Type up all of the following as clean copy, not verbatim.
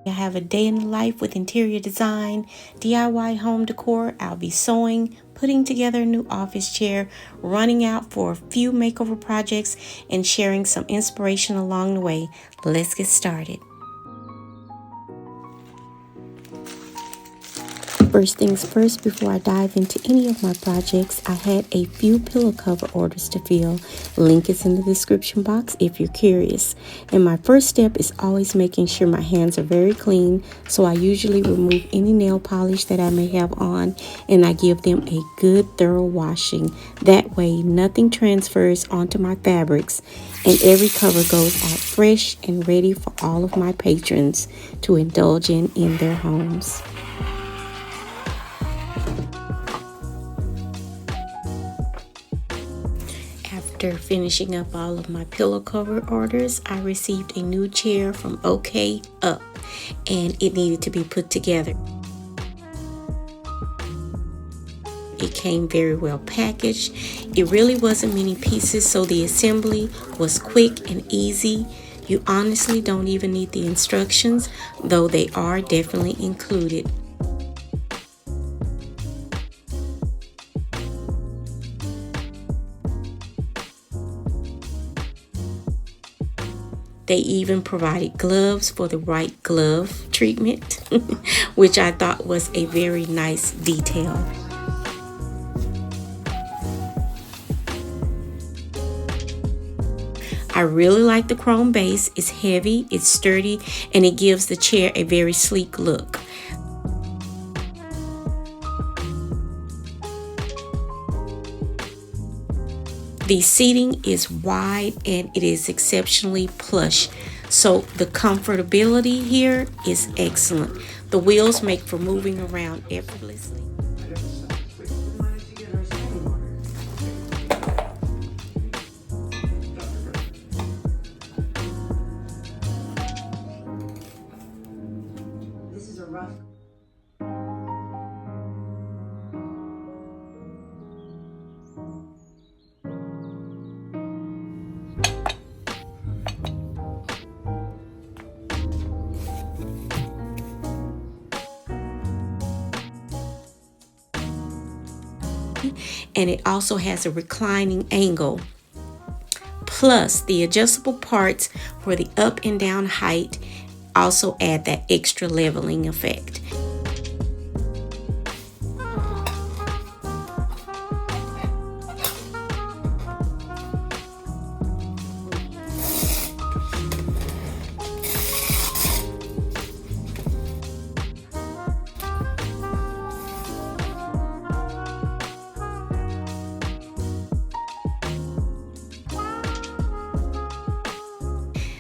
I have a day in the life with interior design, DIY home decor. I'll be sewing, putting together a new office chair, running out for a few makeover projects, and sharing some inspiration along the way. Let's get started. First things first, before I dive into any of my projects, I had a few pillow cover orders to fill. Link is in the description box if you're curious. And my first step is always making sure my hands are very clean, so I usually remove any nail polish that I may have on and I give them a good thorough washing. That way nothing transfers onto my fabrics and every cover goes out fresh and ready for all of my patrons to indulge in their homes. After finishing up all of my pillow cover orders, I received a new chair from OKUP and it needed to be put together. It came very well packaged. It really wasn't many pieces, so the assembly was quick and easy. You honestly don't even need the instructions, though they are definitely included. They even provided gloves for the right glove treatment, which I thought was a very nice detail. I really like the chrome base. It's heavy, it's sturdy, and it gives the chair a very sleek look. The seating is wide and it is exceptionally plush, so the comfortability here is excellent. The wheels make for moving around effortlessly. This is a rough. And it also has a reclining angle. Plus, the adjustable parts for the up and down height also add that extra leveling effect.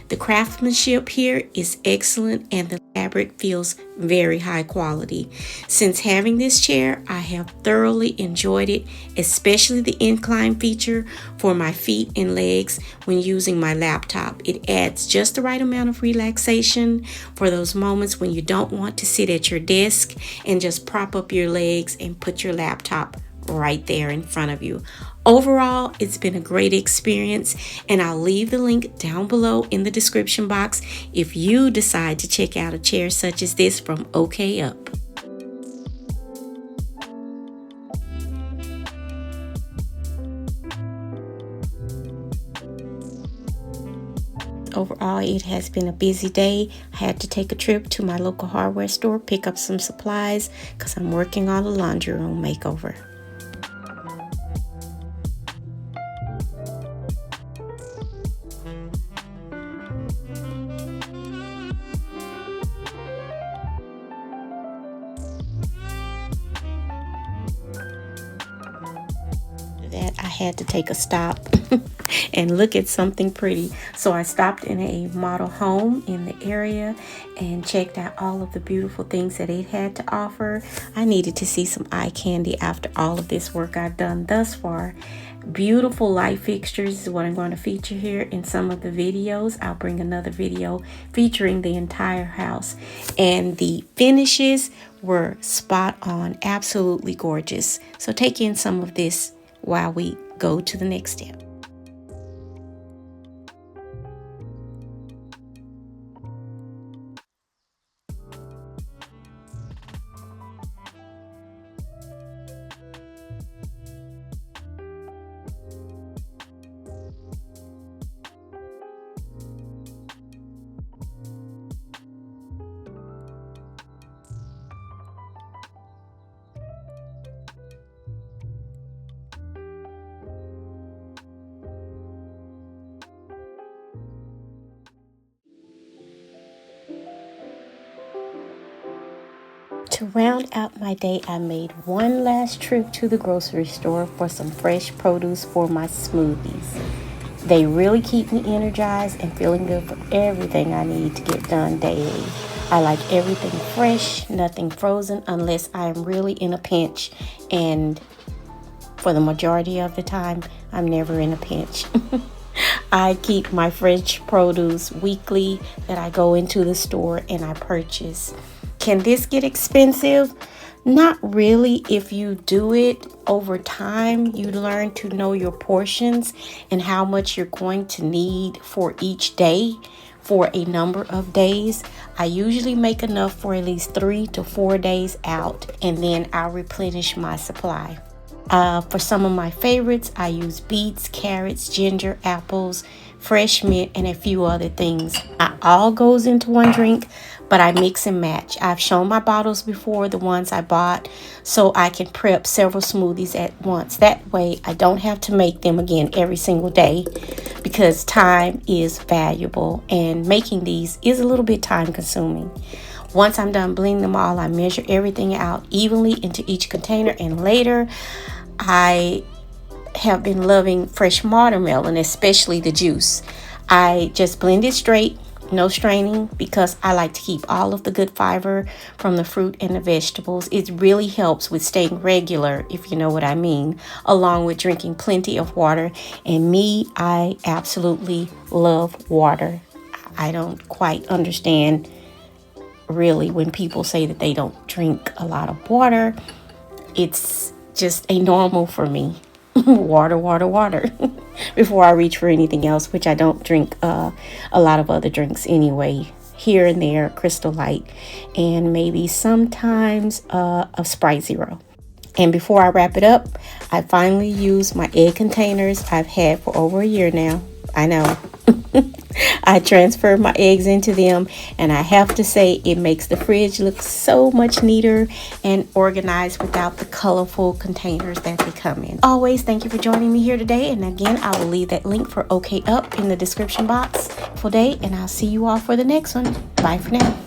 The craftsmanship here is excellent and the fabric feels very high quality. Since having this chair, I have thoroughly enjoyed it, especially the incline feature for my feet and legs when using my laptop. It adds just the right amount of relaxation for those moments when you don't want to sit at your desk and just prop up your legs and put your laptop right there in front of you. Overall, it's been a great experience, and I'll leave the link down below in the description box if you decide to check out a chair such as this from OKUP. Overall, it has been a busy day. I had to take a trip to my local hardware store, pick up some supplies because I'm working on a laundry room makeover. That I had to take a stop and look at something pretty. So I stopped in a model home in the area and checked out all of the beautiful things that it had to offer. I needed to see some eye candy after all of this work I've done thus far. Beautiful light fixtures is what I'm going to feature here in some of the videos. I'll bring another video featuring the entire house, and the finishes were spot on, absolutely gorgeous. So take in some of this while we go to the next step. To round out my day, I made one last trip to the grocery store for some fresh produce for my smoothies. They really keep me energized and feeling good for everything I need to get done daily. I like everything fresh, nothing frozen unless I am really in a pinch, and for the majority of the time, I'm never in a pinch. I keep my fresh produce weekly that I go into the store and I purchase. Can this get expensive? Not really. If you do it over time, you learn to know your portions and how much you're going to need for each day for a number of days. I usually make enough for at least 3 to 4 days out, and then I'll replenish my supply. For some of my favorites, I use beets, carrots, ginger, apples, fresh mint, and a few other things. Not all goes into one drink, but I mix and match. I've shown my bottles before, the ones I bought, so I can prep several smoothies at once. That way, I don't have to make them again every single day because time is valuable, and making these is a little bit time consuming. Once I'm done blending them all, I measure everything out evenly into each container, and later I have been loving fresh watermelon, especially the juice. I just blend it straight, no straining, because I like to keep all of the good fiber from the fruit and the vegetables. It really helps with staying regular, if you know what I mean, along with drinking plenty of water. And me, I absolutely love water. I don't quite understand really when people say that they don't drink a lot of water. It's just a normal for me. Water, water, water. Before I reach for anything else, which I don't drink a lot of other drinks anyway. Here and there, Crystal Light, and maybe sometimes a Sprite Zero. And before I wrap it up, I finally used my egg containers I've had for over a year now. I know. I transferred my eggs into them, and I have to say it makes the fridge look so much neater and organized without the colorful containers that they come in. Always, thank you for joining me here today, and again, I will leave that link for OKUP in the description box for today, and I'll see you all for the next one. Bye for now.